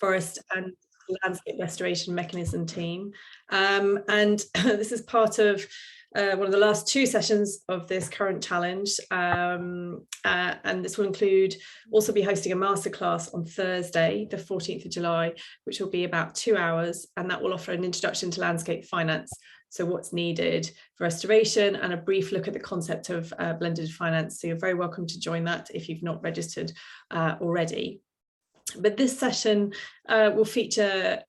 Forest and Landscape Restoration Mechanism team. And this is part of one of the last 2 sessions of this current challenge. And this will also be hosting a masterclass on Thursday, the 14th of July, which will be about 2 hours. And that will offer an introduction to landscape finance. So what's needed for restoration and a brief look at the concept of blended finance. So you're very welcome to join that if you've not registered already. But this session will feature,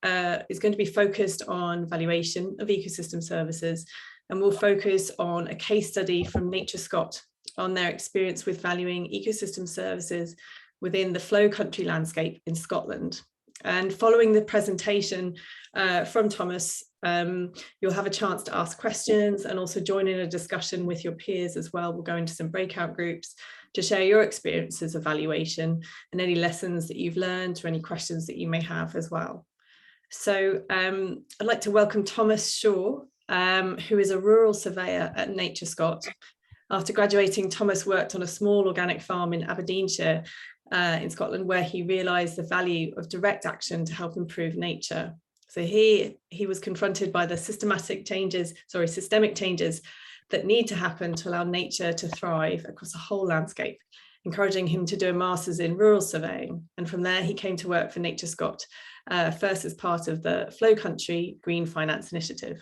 is going to be focused on valuation of ecosystem services, and we'll focus on a case study from NatureScot on their experience with valuing ecosystem services within the flow country landscape in Scotland. And following the presentation from Thomas, you'll have a chance to ask questions and also join in a discussion with your peers as well. We'll go into some breakout groups to share your experiences of valuation and any lessons that you've learned or any questions that you may have as well. So I'd like to welcome Thomas Shaw, who is a rural surveyor at NatureScot. After graduating, Thomas worked on a small organic farm in Aberdeenshire in Scotland, where he realised the value of direct action to help improve nature. So he was confronted by the systemic changes that need to happen to allow nature to thrive across the whole landscape, encouraging him to do a master's in rural surveying. And from there, he came to work for NatureScot, first as part of the Flow Country Green Finance Initiative.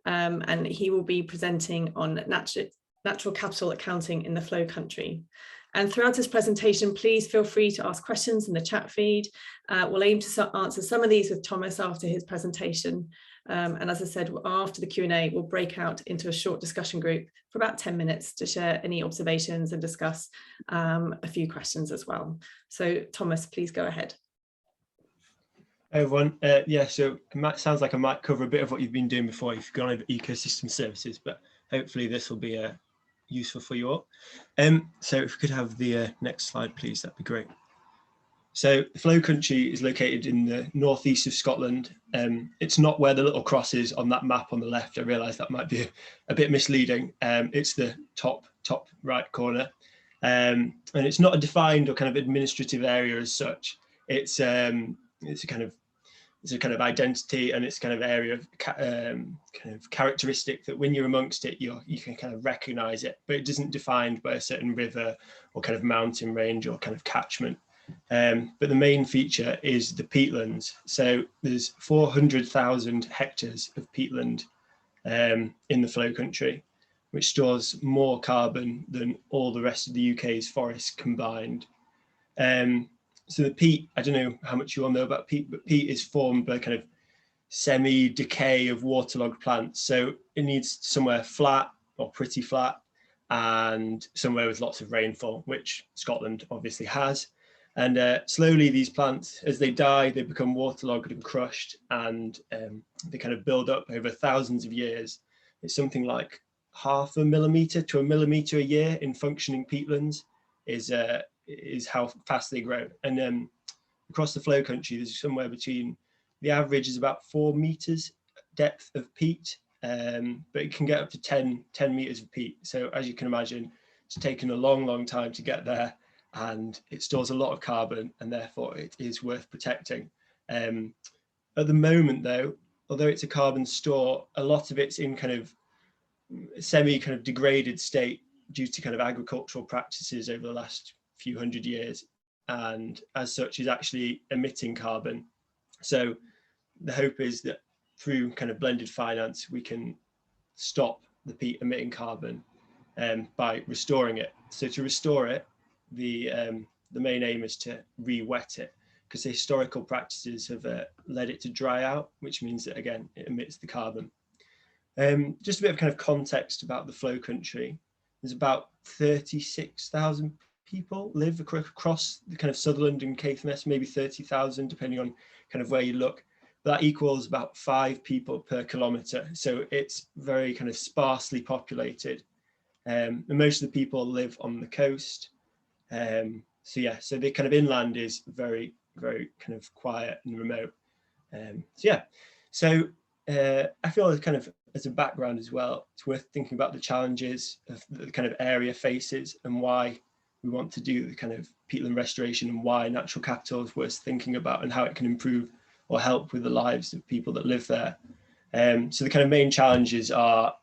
And he will be presenting on natural capital accounting in the Flow Country. And throughout this presentation, please feel free to ask questions in the chat feed. We'll aim to answer some of these with Thomas after his presentation. And as I said, after the Q&A, we'll break out into a short discussion group for about 10 minutes to share any observations and discuss a few questions as well. So Thomas, please go ahead. Hey everyone, yeah, so it sounds like I might cover a bit of what you've been doing before if you've gone over ecosystem services, but hopefully this will be useful for you all. So if we could have the next slide, please, that'd be great. So the Flow Country is located in the northeast of Scotland. It's not where the little cross is on that map on the left. I realise that might be a bit misleading. It's the top right corner. And it's not a defined or kind of administrative area as such. It's a kind of identity, and it's kind of area of kind of characteristic that when you're amongst it, you can kind of recognise it, but it isn't defined by a certain river or kind of mountain range or kind of catchment. But the main feature is the peatlands. So there's 400,000 hectares of peatland in the Flow Country, which stores more carbon than all the rest of the UK's forests combined. So the peat, I don't know how much you all know about peat, but peat is formed by kind of semi-decay of waterlogged plants. So it needs somewhere flat or pretty flat and somewhere with lots of rainfall, which Scotland obviously has. And slowly these plants, as they die, they become waterlogged and crushed, and they kind of build up over thousands of years. It's something like 0.5 millimetre to 1 millimetre a year in functioning peatlands is how fast they grow. And across the Flow Country, there's somewhere between, the average is about 4 metres depth of peat, but it can get up to 10 metres of peat. So as you can imagine, it's taken a long time to get there, and it stores a lot of carbon, and therefore it is worth protecting. At the moment though, although it's a carbon store, a lot of it's in kind of semi kind of degraded state due to kind of agricultural practices over the last few hundred years, and as such is actually emitting carbon. So the hope is that through kind of blended finance, we can stop the peat emitting carbon by restoring it. So to restore it, the main aim is to re-wet it, because the historical practices have led it to dry out, which means that again it emits the carbon. Just a bit of kind of context about the Flow Country. There's about 36,000 people live across the kind of Sutherland and Caithness, maybe 30,000 depending on kind of where you look. That equals about 5 people per kilometre, so it's very kind of sparsely populated. And most of the people live on the coast. So yeah, so the kind of inland is very kind of quiet and remote. So I feel kind of as a background as well, it's worth thinking about the challenges of the kind of area faces and why we want to do the kind of peatland restoration and why natural capital is worth thinking about and how it can improve or help with the lives of people that live there. So the kind of main challenges are,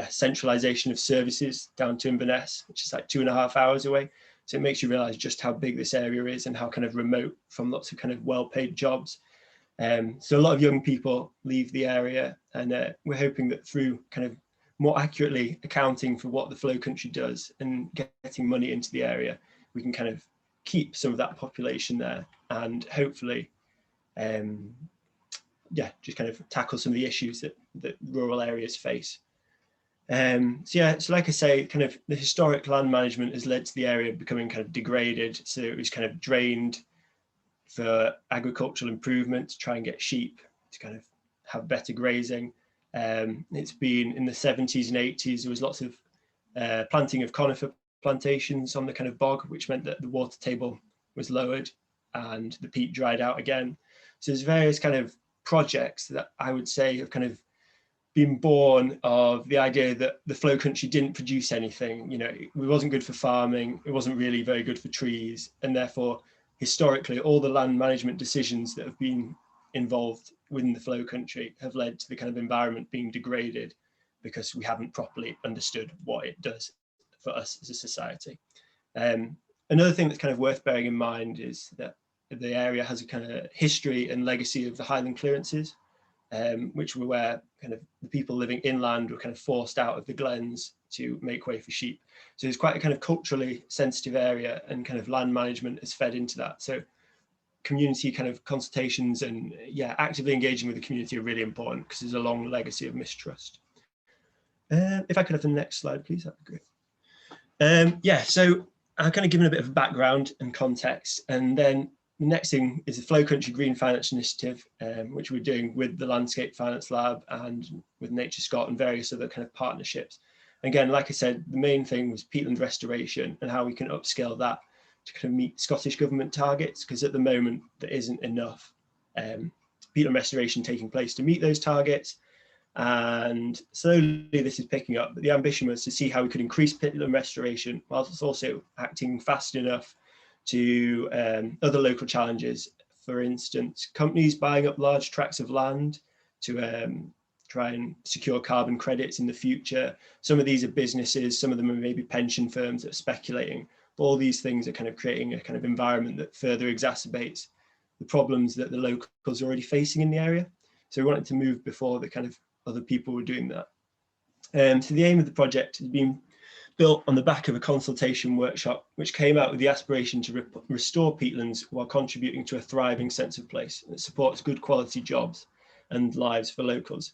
centralisation of services down to Inverness, which is like 2.5 hours away. So it makes you realise just how big this area is and how kind of remote from lots of kind of well-paid jobs. So a lot of young people leave the area, and we're hoping that through kind of more accurately accounting for what the flow country does and getting money into the area, we can kind of keep some of that population there and hopefully just kind of tackle some of the issues that rural areas face. So like I say, kind of the historic land management has led to the area becoming kind of degraded. So it was kind of drained for agricultural improvement to try and get sheep to kind of have better grazing. It's been in the 70s and 80s, there was lots of planting of conifer plantations on the kind of bog, which meant that the water table was lowered and the peat dried out again. So there's various kind of projects that I would say have kind of been born of the idea that the flow country didn't produce anything. It wasn't good for farming, it wasn't really very good for trees, and therefore historically all the land management decisions that have been involved within the flow country have led to the kind of environment being degraded because we haven't properly understood what it does for us as a society. Another thing that's kind of worth bearing in mind is that the area has a kind of history and legacy of the Highland clearances, which were where kind of the people living inland were kind of forced out of the glens to make way for sheep. So it's quite a kind of culturally sensitive area, and kind of land management has fed into that. So community kind of consultations and actively engaging with the community are really important because there's a long legacy of mistrust. If I could have the next slide, please, that'd be great. So I've kind of given a bit of background and context, and then the next thing is the Flow Country Green Finance Initiative, which we're doing with the Landscape Finance Lab and with NatureScot and various other kind of partnerships. Again, like I said, the main thing was peatland restoration and how we can upscale that to kind of meet Scottish Government targets, because at the moment there isn't enough peatland restoration taking place to meet those targets. And slowly this is picking up, but the ambition was to see how we could increase peatland restoration whilst also acting fast enough to other local challenges. For instance, companies buying up large tracts of land to try and secure carbon credits in the future. Some of these are businesses, some of them are maybe pension firms that are speculating. But all these things are kind of creating a kind of environment that further exacerbates the problems that the locals are already facing in the area. So we wanted to move before the kind of other people were doing that. So the aim of the project has been built on the back of a consultation workshop, which came out with the aspiration to restore peatlands while contributing to a thriving sense of place that supports good quality jobs and lives for locals.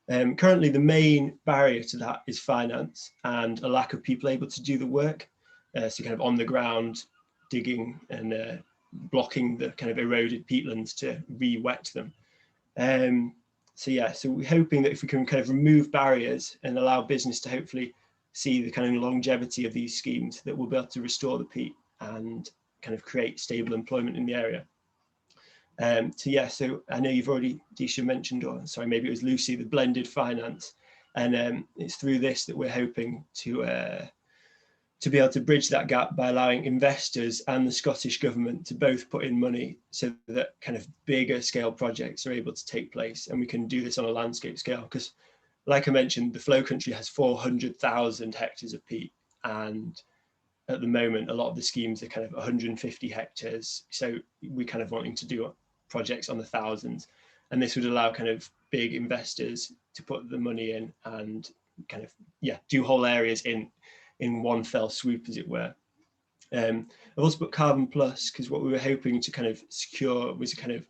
Currently, the main barrier to that is finance and a lack of people able to do the work. So kind of on the ground, digging and blocking the kind of eroded peatlands to re-wet them. So we're hoping that if we can kind of remove barriers and allow business to hopefully see the kind of longevity of these schemes, that we'll be able to restore the peat and kind of create stable employment in the area. So I know you've already, Disha, mentioned, or sorry, maybe it was Lucy, the blended finance. And it's through this that we're hoping to be able to bridge that gap by allowing investors and the Scottish Government to both put in money so that kind of bigger scale projects are able to take place. And we can do this on a landscape scale, because like I mentioned, the Flow Country has 400,000 hectares of peat, and at the moment, a lot of the schemes are kind of 150 hectares. So we're kind of wanting to do projects on the thousands, and this would allow kind of big investors to put the money in and kind of, do whole areas in one fell swoop, as it were. I've also put Carbon Plus, because what we were hoping to kind of secure was kind of,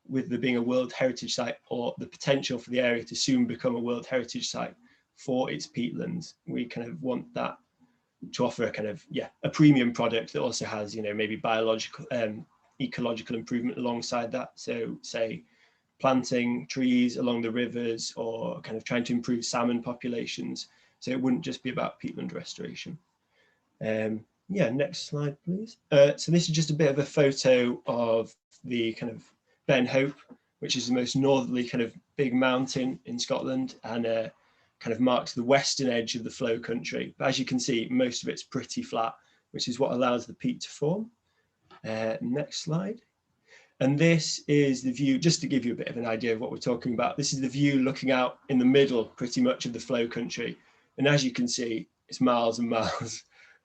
with there being a World Heritage Site, or the potential for the area to soon become a World Heritage Site for its peatlands, we kind of want that to offer a kind of, a premium product that also has, maybe biological, ecological improvement alongside that. So say planting trees along the rivers, or kind of trying to improve salmon populations. So it wouldn't just be about peatland restoration. Next slide, please. So this is just a bit of a photo of the kind of Ben Hope, which is the most northerly kind of big mountain in Scotland, and kind of marks the western edge of the Flow Country. But as you can see, most of it's pretty flat. which is what allows the peat to form. Next slide. And this is the view, just to give you a bit of an idea of what we're talking about. This is the view looking out in the middle, pretty much, of the flow country. And as you can see, it's miles and miles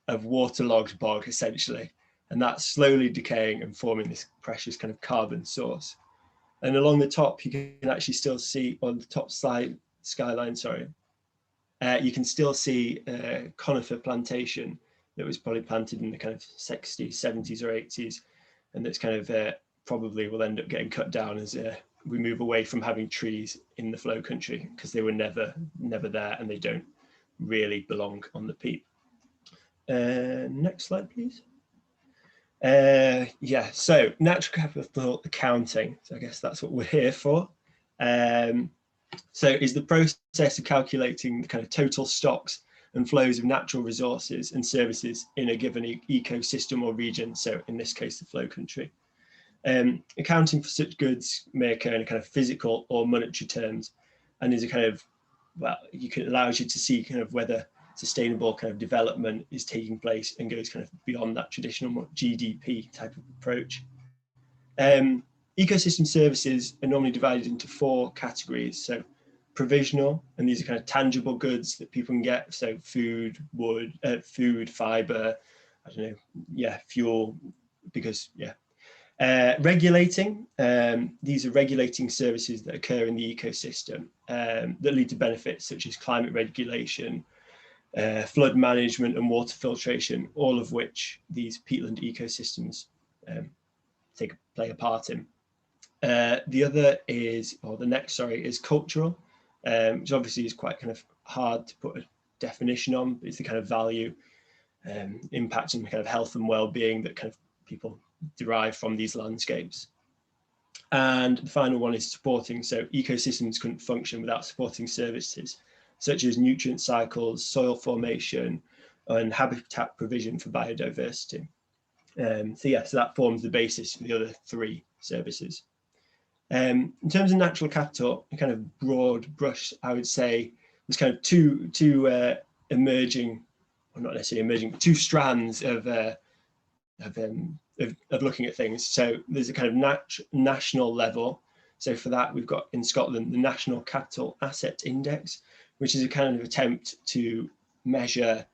of waterlogged bog, essentially. And that's slowly decaying and forming this precious kind of carbon source. And along the top, you can actually still see, on the top skyline, sorry, you can still see a conifer plantation that was probably planted in the kind of 60s, 70s or 80s. And that's kind of probably will end up getting cut down as we move away from having trees in the flow country, because they were never there and they don't really belong on the peat. Next slide, please. Yeah, so natural capital accounting. So I guess that's what we're here for. So is the process of calculating the kind of total stocks and flows of natural resources and services in a given ecosystem or region. So in this case, the flow country. Accounting for such goods may occur in a kind of physical or monetary terms, and is a kind of, well, allows you to see kind of whether sustainable kind of development is taking place and goes kind of beyond that traditional GDP type of approach. Ecosystem services are normally divided into 4 categories. So provisional, and these are kind of tangible goods that people can get. So food, wood, food, fiber, I don't know, yeah, fuel, because, yeah. Regulating, these are regulating services that occur in the ecosystem that lead to benefits such as climate regulation, flood management and water filtration, all of which these peatland ecosystems play a part in. The other is, or the next, sorry, is cultural, which obviously is quite kind of hard to put a definition on, but it's the kind of value, impact and kind of health and well-being that kind of people derive from these landscapes. And the final one is supporting. So ecosystems couldn't function without supporting services such as nutrient cycles, soil formation, and habitat provision for biodiversity. So yeah, so that forms the basis for the other 3 services. In terms of natural capital, a kind of broad brush, I would say there's kind of two emerging, or not necessarily emerging, but 2 strands of looking at things. So there's a kind of national level. So for that, we've got in Scotland the National Capital Asset Index, which is a kind of attempt to measure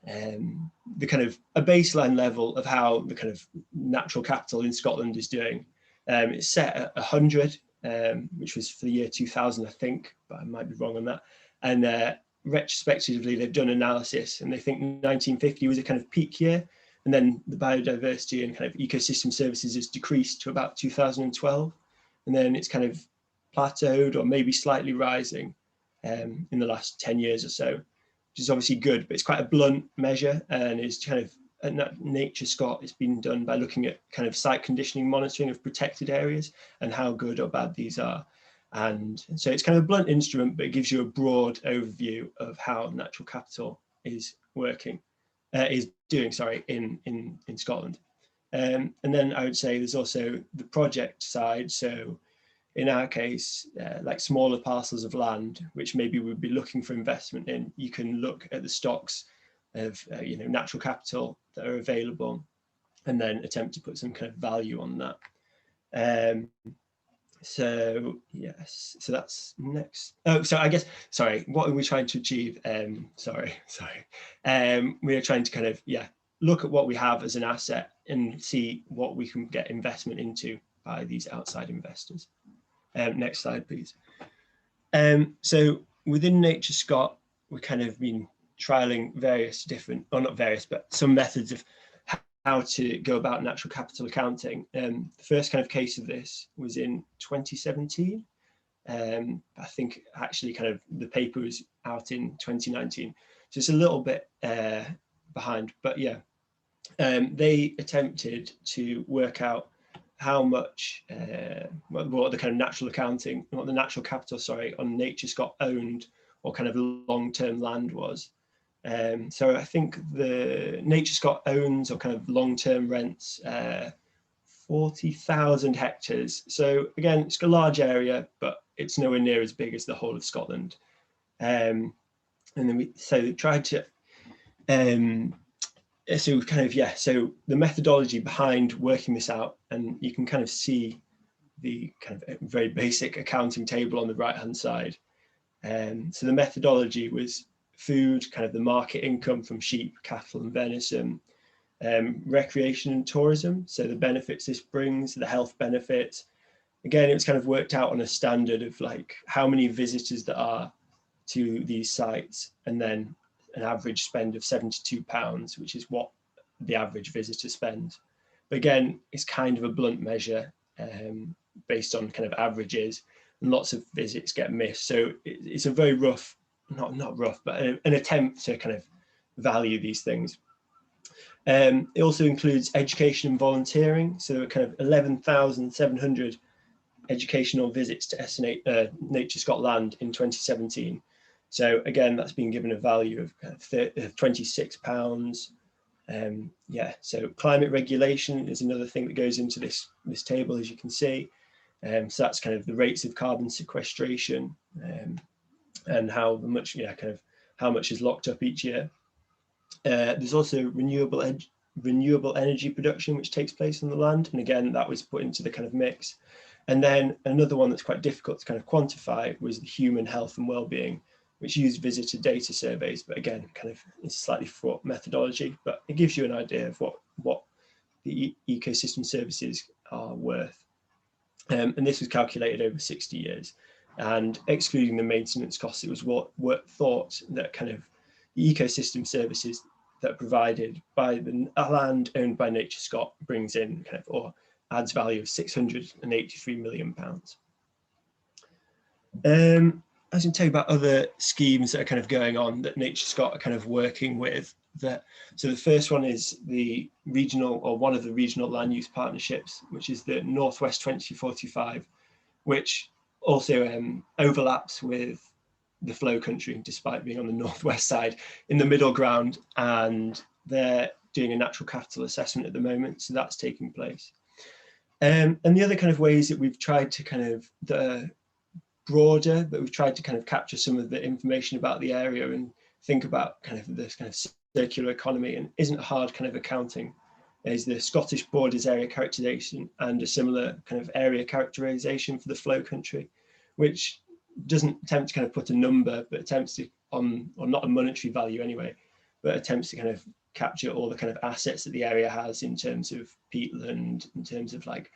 the kind of a baseline level of how the kind of natural capital in Scotland is doing. It's set at 100, which was for the year 2000, I think, but I might be wrong on that. And retrospectively, they've done analysis, and they think 1950 was a kind of peak year. And then the biodiversity and kind of ecosystem services has decreased to about 2012. And then it's kind of plateaued or maybe slightly rising in the last 10 years or so, which is obviously good, but it's quite a blunt measure, and is kind of at NatureScot. It's been done by looking at kind of site conditioning monitoring of protected areas and how good or bad these are. And so it's kind of a blunt instrument, but it gives you a broad overview of how natural capital is working. Is doing, sorry, in Scotland. And then I would say there's also the project side. So in our case, like smaller parcels of land, which maybe we'd be looking for investment in, you can look at the stocks of natural capital that are available, and then attempt to put some kind of value on that. So yes, so that's next. Oh, so I guess, sorry, what are we trying to achieve? Sorry. We are trying to kind of, yeah, look at what we have as an asset and see what we can get investment into by these outside investors. Next slide, please. So within NatureScot, we kind of been trialing various different, or not various, but some methods of how to go about natural capital accounting. The first kind of case of this was in 2017. I think actually kind of the paper was out in 2019. So it's a little bit behind, but yeah. They attempted to work out how much, what the kind of natural accounting, what the natural capital, sorry, on NatureScot owned or kind of long-term land was. So I think the NatureScot owns or kind of long-term rents 40,000 hectares. So again, it's a large area, but it's nowhere near as big as the whole of Scotland. And then we tried to so kind of, yeah, so the methodology behind working this out, and you can kind of see the kind of very basic accounting table on the right hand side. So the methodology was food, kind of the market income from sheep, cattle and venison, recreation and tourism, so the benefits this brings, the health benefits. Again, it was kind of worked out on a standard of like how many visitors there are to these sites, and then an average spend of £72, which is what the average visitor spends. But again, it's kind of a blunt measure based on kind of averages, and lots of visits get missed. So it's a very rough, not rough, but an attempt to kind of value these things. It also includes education and volunteering. So kind of 11,700 educational visits to NatureScot land in 2017. So again, that's been given a value of £26. Yeah, so climate regulation is another thing that goes into this table, as you can see. So that's kind of the rates of carbon sequestration and how much, yeah, kind of how much is locked up each year. There's also renewable energy production which takes place on the land, and again that was put into the kind of mix. And then another one that's quite difficult to kind of quantify was the human health and well-being, which used visitor data surveys, but again kind of it's slightly fraught methodology, but it gives you an idea of what the ecosystem services are worth. And this was calculated over 60 years, and excluding the maintenance costs, it was what thought that kind of the ecosystem services that are provided by the land owned by NatureScot brings in kind of, or adds value of £683 million. I was going to tell you about other schemes that are kind of going on that NatureScot are kind of working with. So the first one is the regional, or one of the regional land use partnerships, which is the Northwest 2045, which also overlaps with the flow country, despite being on the northwest side, in the middle ground, and they're doing a natural capital assessment at the moment, so that's taking place. And the other kind of ways that we've tried to kind of, the broader, but we've tried to kind of capture some of the information about the area and think about kind of this kind of circular economy, and isn't hard kind of accounting, is the Scottish Borders area characterisation and a similar kind of area characterisation for the flow country, which doesn't attempt to kind of put a number, but attempts to, or not a monetary value anyway, but attempts to kind of capture all the kind of assets that the area has in terms of peatland, in terms of like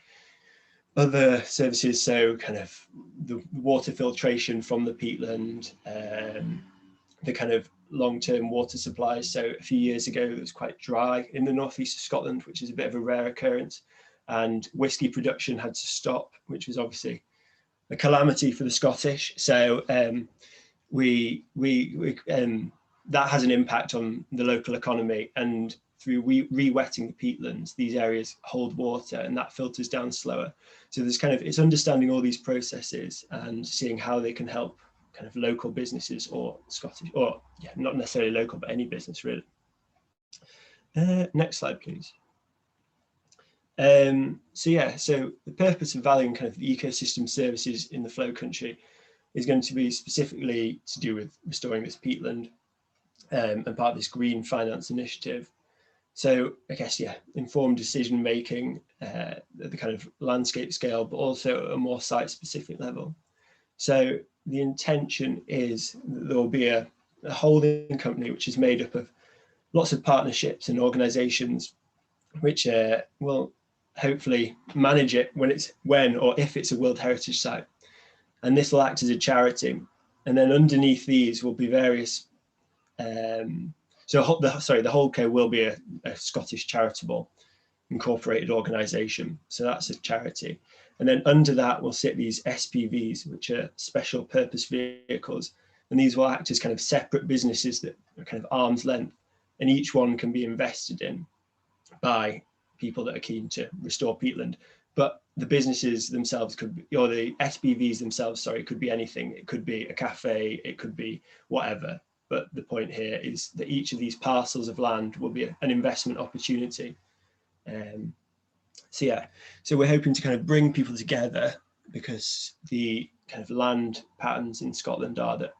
other services, so kind of the water filtration from the peatland, the kind of long-term water supplies. So a few years ago it was quite dry in the northeast of Scotland, which is a bit of a rare occurrence, and whiskey production had to stop, which was obviously a calamity for the Scottish. So that has an impact on the local economy, and through re-wetting the peatlands, these areas hold water and that filters down slower. So there's kind of, it's understanding all these processes and seeing how they can help kind of local businesses, or Scottish, or yeah, not necessarily local, but any business really. Next slide, please. So yeah, so the purpose of valuing kind of the ecosystem services in the flow country is going to be specifically to do with restoring this peatland and part of this green finance initiative. So I guess, yeah, informed decision making at the kind of landscape scale, but also at a more site specific level. So the intention is that there will be a holding company which is made up of lots of partnerships and organizations which will hopefully manage it when or if it's a World Heritage Site. And this will act as a charity. And then underneath these will be various, the holdco will be a Scottish charitable incorporated organisation. So that's a charity. And then under that will sit these SPVs, which are special purpose vehicles. And these will act as kind of separate businesses that are kind of arm's length, and each one can be invested in by people that are keen to restore peatland. But the businesses themselves could be, or the SPVs themselves, sorry, could be anything. It could be a cafe, it could be whatever. But the point here is that each of these parcels of land will be an investment opportunity. So yeah, so we're hoping to kind of bring people together, because the kind of land patterns in Scotland are that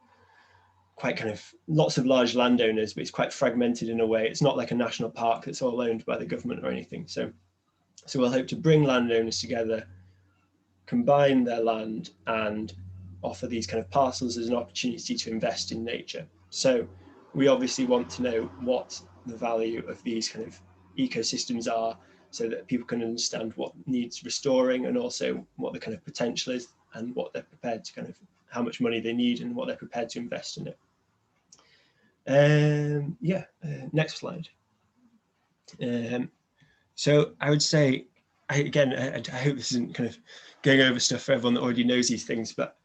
quite kind of lots of large landowners, but it's quite fragmented in a way. It's not like a national park that's all owned by the government or anything. So we'll hope to bring landowners together, combine their land, and offer these kind of parcels as an opportunity to invest in nature. So we obviously want to know what the value of these kind of ecosystems are, so that people can understand what needs restoring, and also what the kind of potential is, and what they're prepared to kind of, how much money they need and what they're prepared to invest in it. Next slide. So I would say, I hope this isn't kind of going over stuff for everyone that already knows these things, but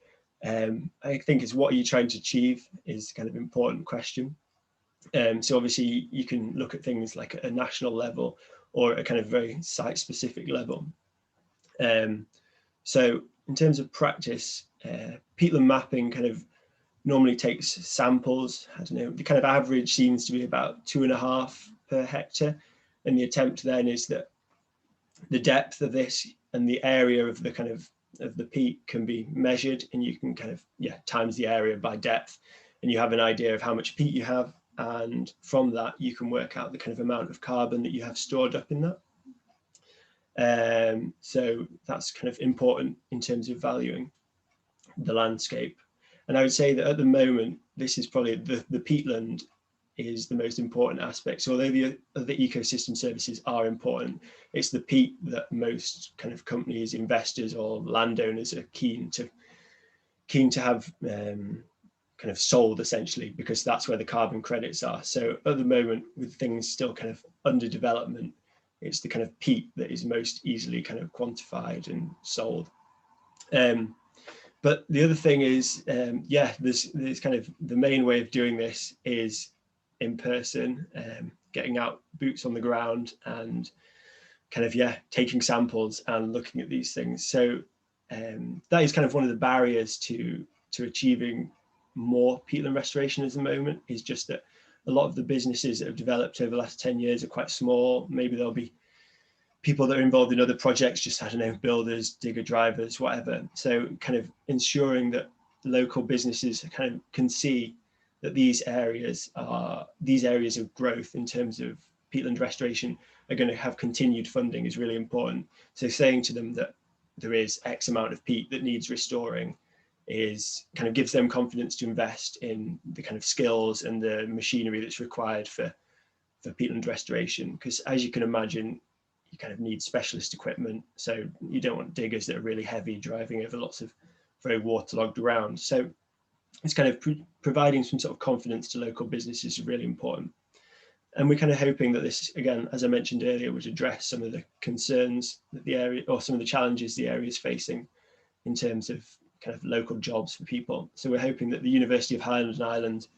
I think it's what are you trying to achieve is kind of an important question. So obviously you can look at things like at a national level or at a kind of very site-specific level. So in terms of practice, peatland mapping kind of normally takes samples. I don't know, the kind of average seems to be about 2.5 per hectare. And the attempt then is that the depth of this and the area of the kind of the peat can be measured, and you can kind of times the area by depth, and you have an idea of how much peat you have, and from that you can work out the kind of amount of carbon that you have stored up in that. So that's kind of important in terms of valuing the landscape. And I would say that at the moment, this is probably the peatland is the most important aspect. So although the ecosystem services are important, it's the peat that most kind of companies, investors or landowners are keen to have kind of sold, essentially, because that's where the carbon credits are. So at the moment, with things still kind of under development, it's the kind of peat that is most easily kind of quantified and sold. But the other thing is, there's kind of the main way of doing this is in person, getting out, boots on the ground, and kind of taking samples and looking at these things. So that is kind of one of the barriers to achieving more peatland restoration at the moment, is just that a lot of the businesses that have developed over the last 10 years are quite small. Maybe there'll be people that are involved in other projects, just, I don't know, builders, digger drivers, whatever. So kind of ensuring that local businesses kind of can see that these areas of growth in terms of peatland restoration are going to have continued funding is really important. So saying to them that there is X amount of peat that needs restoring is kind of gives them confidence to invest in the kind of skills and the machinery that's required for peatland restoration. Because as you can imagine, you kind of need specialist equipment. So you don't want diggers that are really heavy driving over lots of very waterlogged ground. So it's kind of providing some sort of confidence to local businesses is really important. And we're kind of hoping that this, again, as I mentioned earlier, would address some of the concerns that the area, or some of the challenges the area is facing in terms of kind of local jobs for people. So we're hoping that the University of Highland and Islands,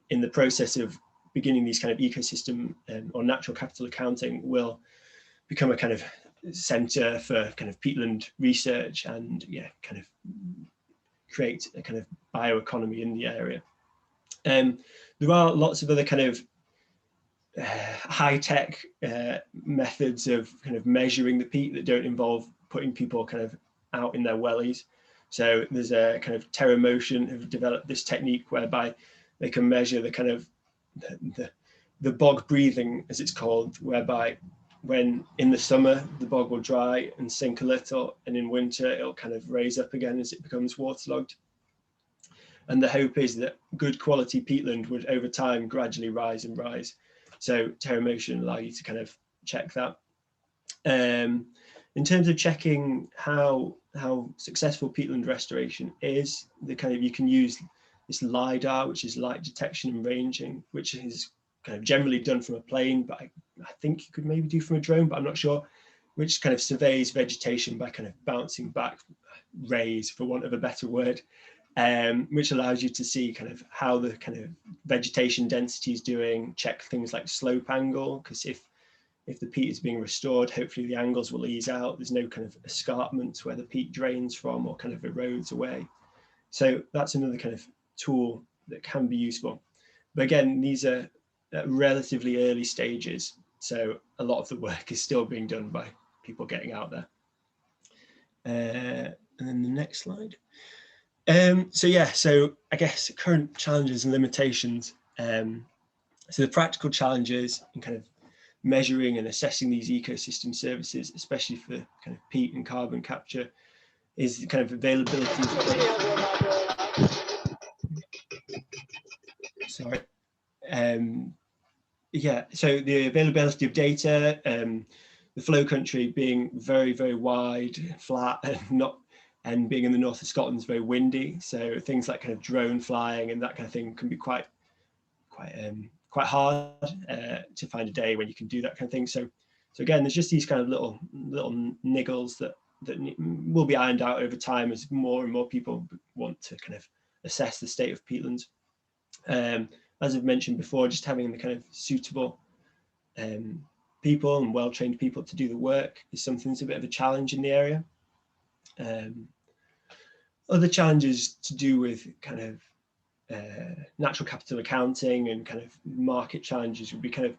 in the process of beginning these kind of ecosystem or natural capital accounting, will become a kind of centre for kind of peatland research and kind of create a kind of bioeconomy in the area. There are lots of other kind of high-tech methods of kind of measuring the peat that don't involve putting people kind of out in their wellies. So there's a kind of TerraMotion have developed this technique whereby they can measure the kind of the bog breathing, as it's called, whereby when in the summer the bog will dry and sink a little, and in winter it'll kind of raise up again as it becomes waterlogged. And the hope is that good quality peatland would over time gradually rise and rise. So TerraMotion allow you to kind of check that. In terms of checking how successful peatland restoration is, you can use this LiDAR, which is light detection and ranging, which is kind of generally done from a plane, but I think you could maybe do from a drone, but I'm not sure, which kind of surveys vegetation by kind of bouncing back rays, for want of a better word, which allows you to see kind of how the kind of vegetation density is doing, check things like slope angle, because if the peat is being restored, hopefully the angles will ease out. There's no kind of escarpments where the peat drains from or kind of erodes away. So that's another kind of tool that can be useful. But again, these are at relatively early stages. So a lot of the work is still being done by people getting out there. And then the next slide. So yeah, so I guess current challenges and limitations. So the practical challenges in kind of measuring and assessing these ecosystem services, especially for kind of peat and carbon capture, is the kind of availability. Sorry. Yeah, so the availability of data, the flow country being very, very wide, flat, and being in the north of Scotland is very windy. So things like kind of drone flying and that kind of thing can be quite hard to find a day when you can do that kind of thing. So again, there's just these kind of little niggles that will be ironed out over time as more and more people want to kind of assess the state of peatlands. As I've mentioned before, just having the kind of suitable people and well-trained people to do the work is something that's a bit of a challenge in the area. Other challenges to do with kind of natural capital accounting and kind of market challenges would be kind of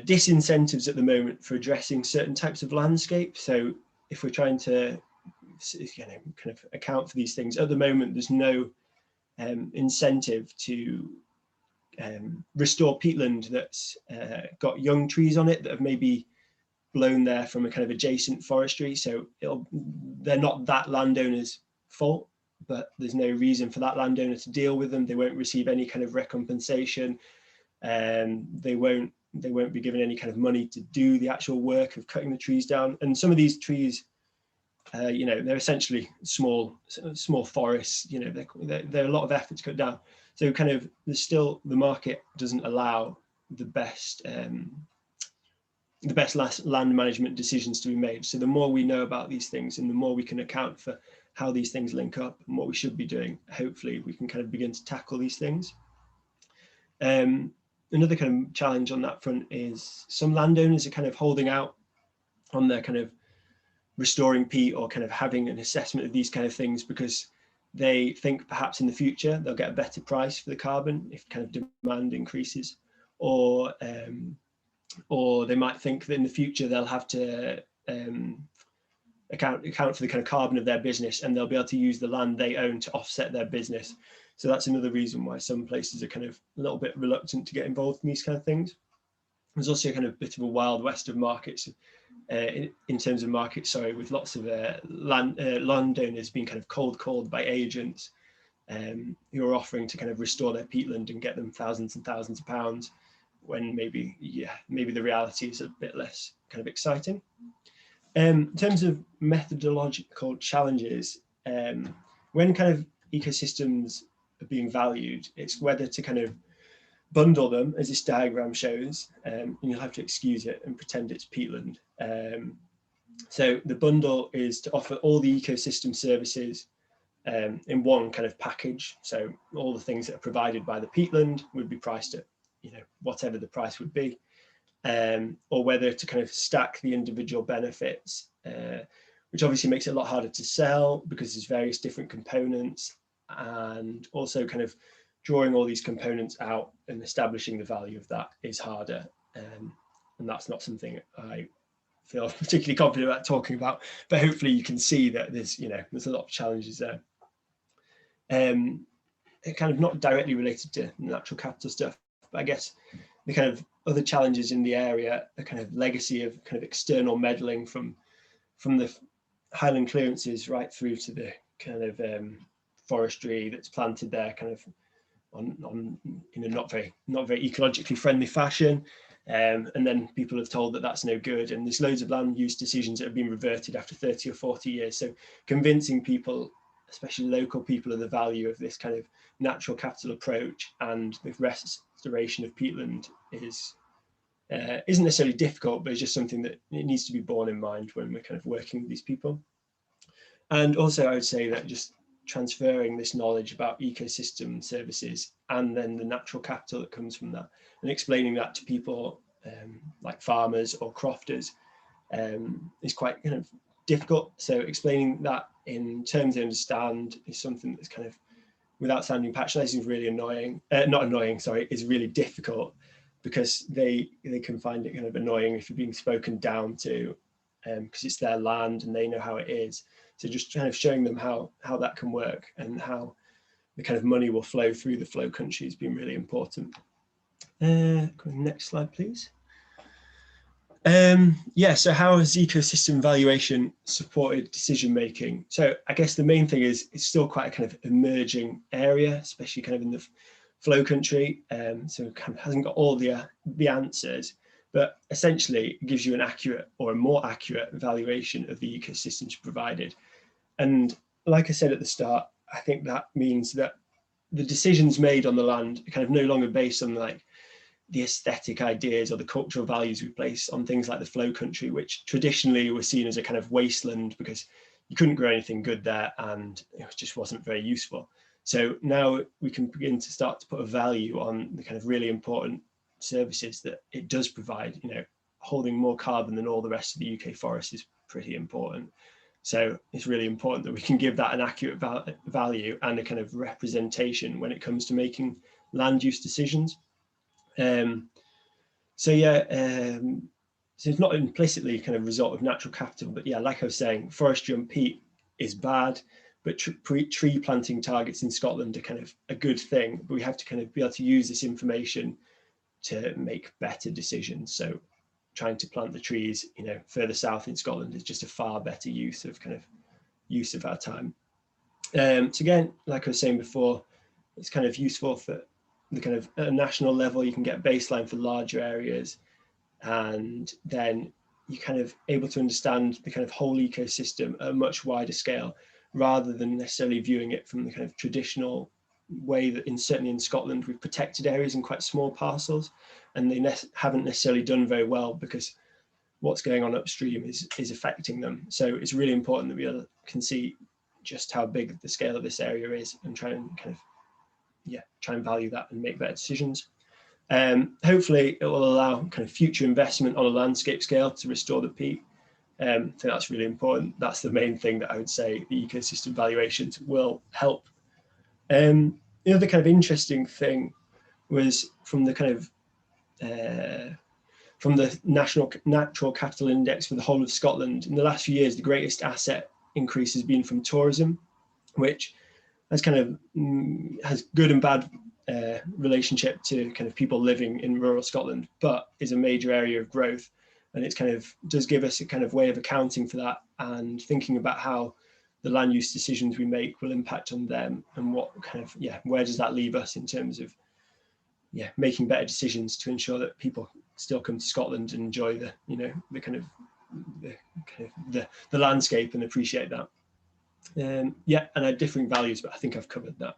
disincentives at the moment for addressing certain types of landscape. So if we're trying to kind of account for these things, at the moment there's no incentive to restore peatland that's got young trees on it that have maybe blown there from a kind of adjacent forestry. So they're not that landowner's fault, but there's no reason for that landowner to deal with them. They won't receive any kind of recompensation, and they won't be given any kind of money to do the actual work of cutting the trees down. And some of these trees, you know, they're essentially small forests. You know, they're a lot of effort to cut down. So kind of there's still, the market doesn't allow the best land management decisions to be made. So the more we know about these things and the more we can account for how these things link up and what we should be doing, hopefully we can kind of begin to tackle these things. Another kind of challenge on that front is some landowners are kind of holding out on their kind of restoring peat or kind of having an assessment of these kind of things because they think perhaps in the future they'll get a better price for the carbon if kind of demand increases, or they might think that in the future they'll have to account for the kind of carbon of their business, and they'll be able to use the land they own to offset their business. So that's another reason why some places are kind of a little bit reluctant to get involved in these kind of things. There's also a kind of bit of a wild west of markets, in terms of markets, sorry, with lots of landowners being kind of cold called by agents who are offering to kind of restore their peatland and get them thousands and thousands of pounds, when maybe the reality is a bit less kind of exciting. In terms of methodological challenges, when kind of ecosystems are being valued, it's whether to kind of bundle them, as this diagram shows, and you'll have to excuse it and pretend it's peatland. So the bundle is to offer all the ecosystem services in one kind of package. So all the things that are provided by the peatland would be priced at, you know, whatever the price would be, or whether to kind of stack the individual benefits, which obviously makes it a lot harder to sell because there's various different components, and also kind of drawing all these components out and establishing the value of that is harder. And that's not something I feel particularly confident about talking about, but hopefully you can see that there's a lot of challenges there. It kind of not directly related to natural capital stuff, but I guess the kind of other challenges in the area, the kind of legacy of kind of external meddling from the highland clearances right through to the kind of forestry that's planted there, kind of on in a not very ecologically friendly fashion, and then people have told that that's no good, and there's loads of land use decisions that have been reverted after 30 or 40 years. So convincing people, especially local people, of the value of this kind of natural capital approach and the restoration of peatland isn't necessarily difficult, but it's just something that it needs to be borne in mind when we're kind of working with these people. And also I would say that just transferring this knowledge about ecosystem services and then the natural capital that comes from that, and explaining that to people like farmers or crofters is quite kind of difficult. So explaining that in terms they understand is something that's kind of, without sounding patronizing, is really is really difficult, because they can find it kind of annoying if you're being spoken down to, because it's their land and they know how it is. So just kind of showing them how that can work and how the kind of money will flow through the flow country has been really important. Next slide, please. Yeah, so how has ecosystem valuation supported decision making? So I guess the main thing is it's still quite a kind of emerging area, especially kind of in the flow country. So it kind of hasn't got all the answers, but essentially it gives you an accurate or a more accurate valuation of the ecosystems provided. And like I said at the start, I think that means that the decisions made on the land are kind of no longer based on like the aesthetic ideas or the cultural values we place on things like the flow country, which traditionally were seen as a kind of wasteland because you couldn't grow anything good there and it just wasn't very useful. So now we can begin to start to put a value on the kind of really important services that it does provide. You know, holding more carbon than all the rest of the UK forest is pretty important. So it's really important that we can give that an accurate value and a kind of representation when it comes to making land use decisions. So yeah, so it's not implicitly kind of result of natural capital, but yeah, like I was saying, forestry on peat is bad, but tree planting targets in Scotland are kind of a good thing, but we have to kind of be able to use this information to make better decisions. So trying to plant the trees, you know, further south in Scotland is just a far better use of our time. So again, like I was saying before, it's kind of useful for the kind of at a national level, you can get baseline for larger areas, and then you're kind of able to understand the kind of whole ecosystem at a much wider scale, rather than necessarily viewing it from the kind of traditional way that certainly in Scotland, we've protected areas in quite small parcels, and they haven't necessarily done very well because what's going on upstream is affecting them. So it's really important that we can see just how big the scale of this area is and try and kind of try and value that and make better decisions. Hopefully it will allow kind of future investment on a landscape scale to restore the peat. I think that's really important. That's the main thing that I would say the ecosystem valuations will help. The other kind of interesting thing was from the kind of from the Natural Capital Index for the whole of Scotland. In the last few years, the greatest asset increase has been from tourism, which has kind of has good and bad relationship to kind of people living in rural Scotland, but is a major area of growth. And it's kind of does give us a kind of way of accounting for that and thinking about how the land use decisions we make will impact on them and what kind of, where does that leave us in terms of, making better decisions to ensure that people still come to Scotland and enjoy the, the kind of the landscape and appreciate that. And I had differing values, but I think I've covered that.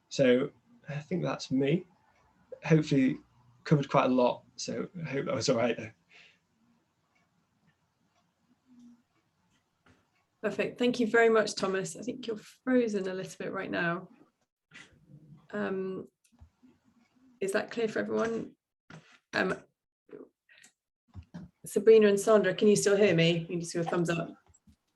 So I think that's me. Hopefully covered quite a lot. So I hope that was all right though. Perfect. Thank you very much, Thomas. I think you're frozen a little bit right now. Is that clear for everyone? Sabrina and Sandra, can you still hear me? You can just do a thumbs up.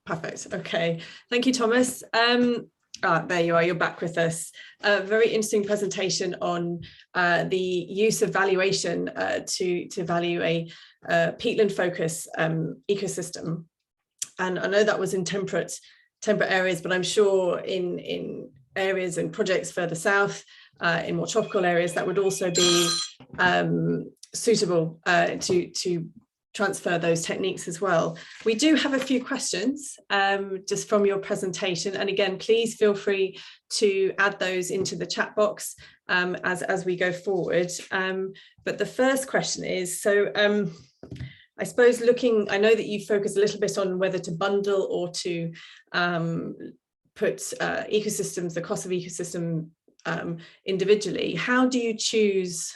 Perfect. Okay. Thank you, Thomas. There you are. You're back with us. A very interesting presentation on the use of valuation to value a peatland focus ecosystem. And I know that was in temperate areas, but I'm sure in areas and projects further south, in more tropical areas, that would also be suitable to transfer those techniques as well. We do have a few questions just from your presentation. And again, please feel free to add those into the chat box as we go forward. But the first question is, so I suppose I know that you focus a little bit on whether to bundle or to put ecosystems, the cost of ecosystem individually. How do you choose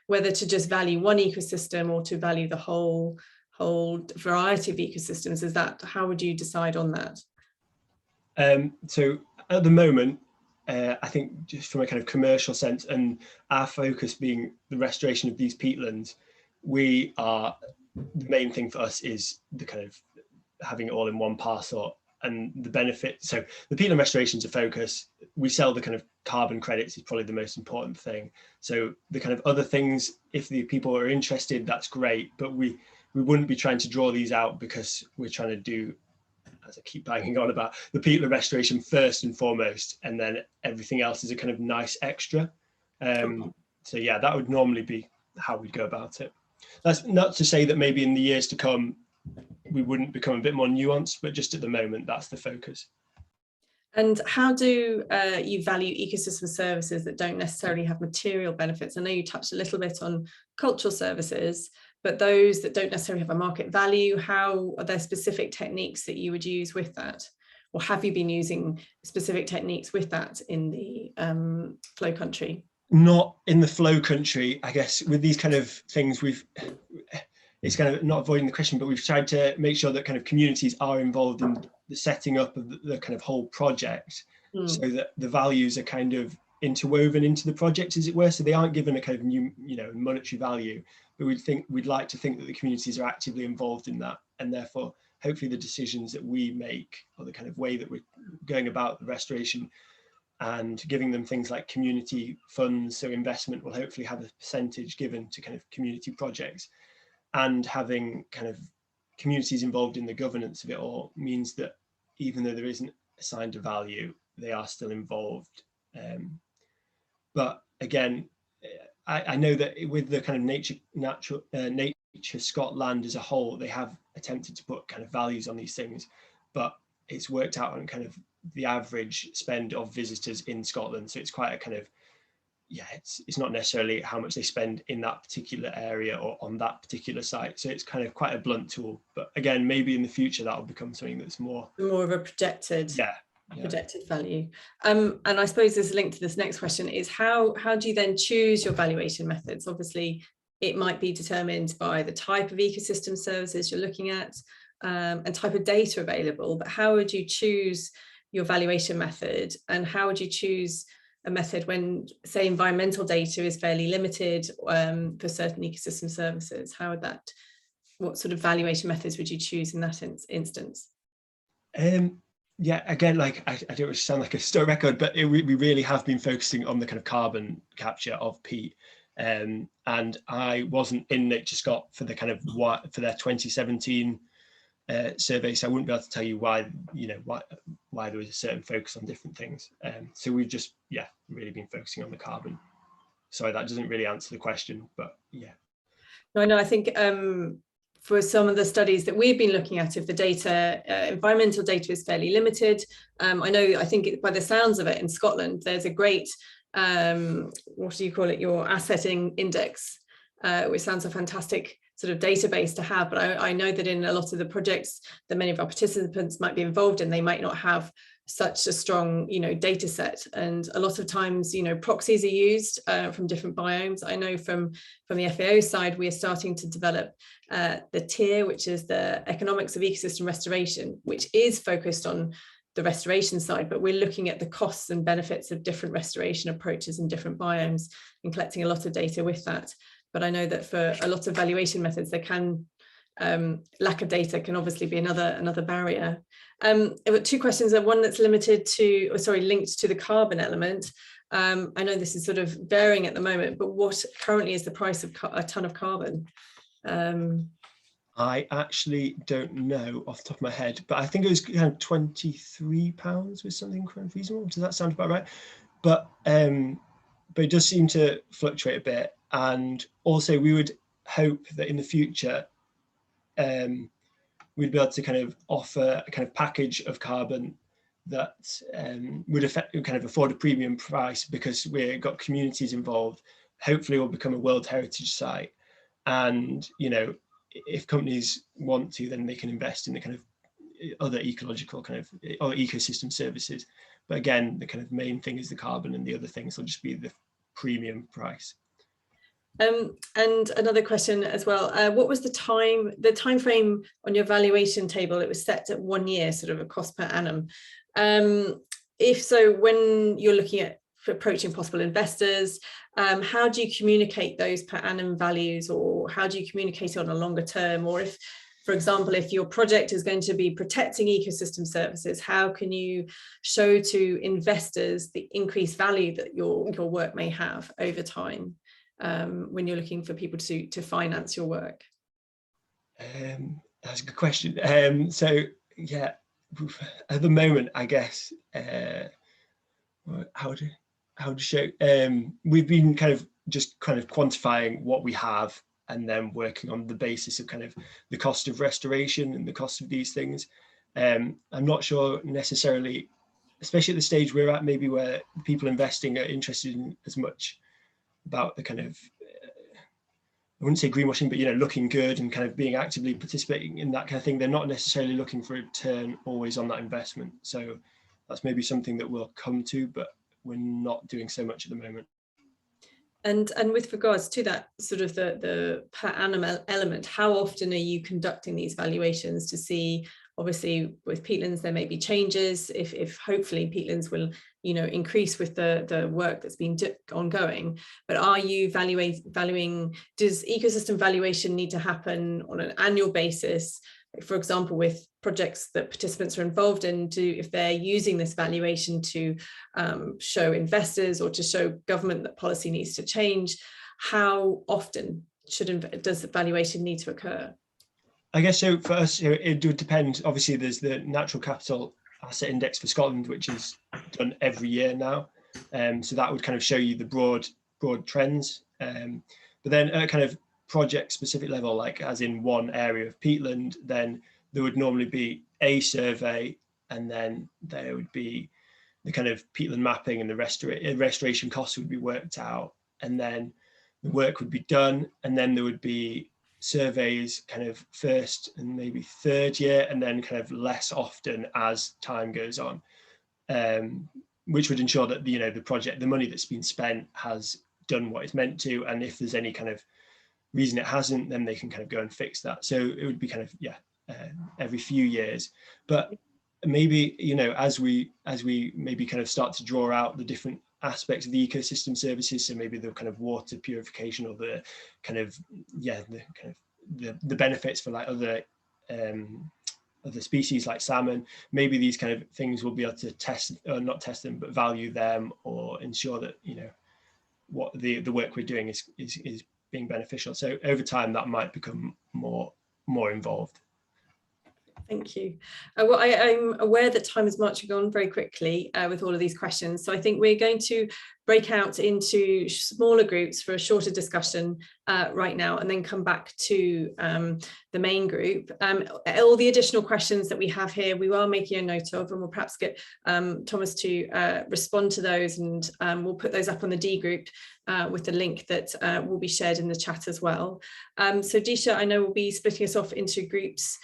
whether to just value one ecosystem or to value the whole variety of ecosystems? How would you decide on that? So at the moment, I think just from a kind of commercial sense and our focus being the restoration of these peatlands, the main thing for us is the kind of having it all in one parcel and the benefit. So the peatland restoration is a focus. We sell the kind of carbon credits is probably the most important thing. So the kind of other things, if the people are interested, that's great. But we wouldn't be trying to draw these out because we're trying to do as I keep banging on about, the peatland restoration first and foremost, and then everything else is a kind of nice extra. So yeah, that would normally be how we'd go about it. That's not to say that maybe in the years to come we wouldn't become a bit more nuanced, but just at the moment that's the focus. And how do you value ecosystem services that don't necessarily have material benefits? I know you touched a little bit on cultural services, but those that don't necessarily have a market value, how are there specific techniques that you would use with that? Or have you been using specific techniques with that in the flow country? Not in the flow country, I guess. With these kind of things, it's kind of not avoiding the question, but we've tried to make sure that kind of communities are involved in the setting up of the kind of whole project, so that the values are kind of interwoven into the project, as it were. So they aren't given a kind of new, monetary value, but we'd like to think that the communities are actively involved in that, and therefore hopefully the decisions that we make, or the kind of way that we're going about the restoration, and giving them things like community funds, so investment will hopefully have a percentage given to kind of community projects, and having kind of communities involved in the governance of it all means that even though there isn't assigned a value, they are still involved. But again, I know that with the kind of NatureScot land as a whole, they have attempted to put kind of values on these things, but it's worked out on kind of the average spend of visitors in Scotland. So it's quite a kind of, it's not necessarily how much they spend in that particular area or on that particular site. So it's kind of quite a blunt tool. But again, maybe in the future that will become something that's more of a projected value. And I suppose there's a link to this next question is how do you then choose your valuation methods? Obviously, it might be determined by the type of ecosystem services you're looking at and type of data available, but how would you choose your valuation method, and how would you choose a method when, say, environmental data is fairly limited for certain ecosystem services? What sort of valuation methods would you choose in that instance? Yeah, again, like I don't want to sound like a story record, but we really have been focusing on the kind of carbon capture of peat. And I wasn't in NatureScot for the kind of for their 2017 survey, so I wouldn't be able to tell you why there was a certain focus on different things. So we've just really been focusing on the carbon. Sorry, that doesn't really answer the question, but yeah. No, I think for some of the studies that we've been looking at, if the data, environmental data is fairly limited, I think by the sounds of it in Scotland, there's a great, what do you call it, your asset index, which sounds a fantastic sort of database to have. But I know that in a lot of the projects that many of our participants might be involved in, they might not have such a strong, data set. And a lot of times, proxies are used from different biomes. I know from the FAO side, we are starting to develop the TIER, which is the economics of ecosystem restoration, which is focused on the restoration side, but we're looking at the costs and benefits of different restoration approaches in different biomes and collecting a lot of data with that. But I know that for a lot of valuation methods, there can lack of data can obviously be another barrier. I've got two questions. One that's linked to the carbon element. I know this is sort of varying at the moment, but what currently is the price of a ton of carbon? I actually don't know off the top of my head, but I think it was kind of £23 was something quite reasonable. Does that sound about right? But it does seem to fluctuate a bit. And also we would hope that in the future, we'd be able to kind of offer a kind of package of carbon that would kind of afford a premium price, because we've got communities involved. Hopefully we'll become a World Heritage Site. And, if companies want to, then they can invest in the kind of other ecological kind of or ecosystem services. But again, the kind of main thing is the carbon, and the other things will just be the premium price. And another question as well, what was the time frame on your valuation table? It was set at 1 year, sort of a cost per annum. If so, when you're looking at approaching possible investors, how do you communicate those per annum values, or how do you communicate it on a longer term? Or if, for example, if your project is going to be protecting ecosystem services, how can you show to investors the increased value that your work may have over time? When you're looking for people to finance your work? That's a good question. So yeah, at the moment, I guess, how to show, we've been kind of quantifying what we have and then working on the basis of kind of the cost of restoration and the cost of these things. I'm not sure necessarily, especially at the stage we're at, maybe where people investing are interested in as much about the kind of, I wouldn't say greenwashing, but, you know, looking good and kind of being actively participating in that kind of thing. They're not necessarily looking for a return always on that investment. So that's maybe something that we'll come to, but we're not doing so much at the moment. And with regards to that sort of the per annum element, how often are you conducting these valuations to see, obviously with peatlands there may be changes, if hopefully peatlands will, you know, increase with the work that's been ongoing, but are you valuing, does ecosystem valuation need to happen on an annual basis? For example, with projects that participants are involved in, if they're using this valuation to show investors or to show government that policy needs to change, how often does the valuation need to occur? I guess so for us, you know, it would depend. Obviously, there's the Natural Capital Asset Index for Scotland, which is done every year now. So that would kind of show you the broad trends. But then at a kind of project specific level, like as in one area of peatland, then there would normally be a survey, and then there would be the kind of peatland mapping, and the restoration costs would be worked out, and then the work would be done, and then there would be surveys kind of first and maybe third year, and then kind of less often as time goes on, which would ensure that the project, the money that's been spent, has done what it's meant to, and if there's any kind of reason it hasn't, then they can kind of go and fix that. So it would be kind of every few years. But maybe, you know, as we maybe kind of start to draw out the different aspects of the ecosystem services, so maybe the kind of water purification, or the kind of the benefits for like other species like salmon, maybe these kind of things will be able to test, or not test them, but value them, or ensure that, you know, what the work we're doing is being beneficial. So over time that might become more involved. Thank you. Well, I'm aware that time is marching on very quickly with all of these questions. So I think we're going to break out into smaller groups for a shorter discussion right now, and then come back to the main group. All the additional questions that we have here, we are making a note of, and we'll perhaps get Thomas to respond to those, and we'll put those up on the D group with the link that will be shared in the chat as well. So Disha, I know we'll be splitting us off into groups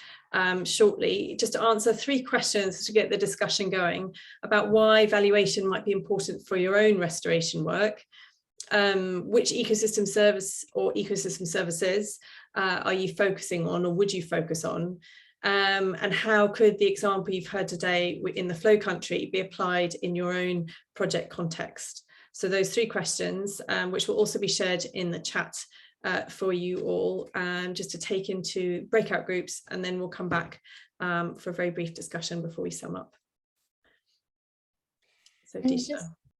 shortly, just to answer 3 questions to get the discussion going about why valuation might be important for your own restoration work, which ecosystem service or ecosystem services are you focusing on, or would you focus on, and how could the example you've heard today in the flow country be applied in your own project context. So those 3 questions, which will also be shared in the chat for you all, just to take into breakout groups, and then we'll come back for a very brief discussion before we sum up. So Disha.